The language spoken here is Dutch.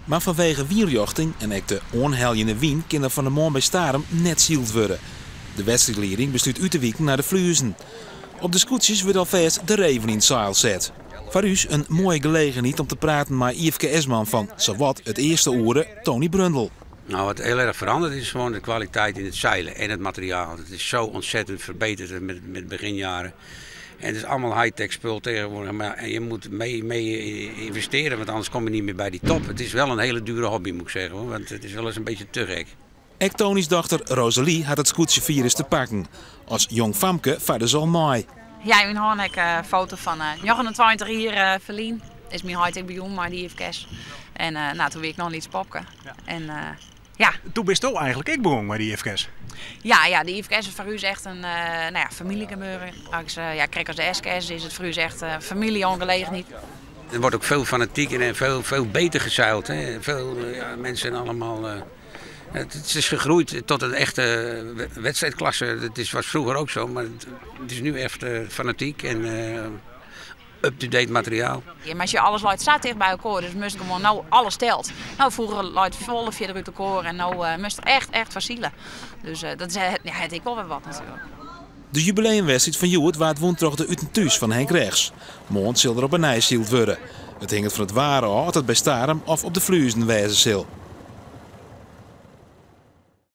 Maar vanwege wierjochting en ook de onheljende wien kan er van de man bij Starum net zield worden. De wedstrijdleiding bestuurt uit te wieken naar de Fluizen. Op de scootjes wordt alvast de Reven in het zeil zet. Voor u een mooie gelegenheid om te praten met IFKS-man van zowat het eerste oren, Tony Brundel. Nou, wat heel erg veranderd is gewoon de kwaliteit in het zeilen en het materiaal. Het is zo ontzettend verbeterd met beginjaren. En het is allemaal high-tech spul tegenwoordig. Maar je moet mee investeren, want anders kom je niet meer bij die top. Het is wel een hele dure hobby, moet ik zeggen, hoor, want het is wel eens een beetje te gek. Ook Tony's dochter Rosalie had het scootje virus te pakken. Als jong famke vaarde ze al mooi. Ja, we hebben een foto van 29 hier verlien. Is mijn high-tech bij maar die IFKS. En toen weet ik nog iets popken. Ja. En ja. Toen bist je eigenlijk ik begonnen met die IFKS. Ja, de IFKS is voor u echt een familiegebeuren. Kijk, als de SKS is het voor u echt familieongelegenheid. Er wordt ook veel fanatiek en veel beter gezeild. Hè. Veel mensen allemaal. Het is gegroeid tot een echte wedstrijdklasse. Het was vroeger ook zo, maar het is nu echt fanatiek en up-to-date materiaal. Ja, maar als je alles laat staat tegen bij elkaar, dus moest gewoon nou alles telt. Nou, vroeger laat volle verder uit elkaar en nou moest er echt fossielen. Dus dat is het ik wel weer wat natuurlijk. De jubileumwedstrijd van Joert waard woensdag de Utentuus van Henk Rechts. Morgen zal er op een ijszield worden. Het hing het van het ware af dat bij Starum of op de Fluizen wezen zal.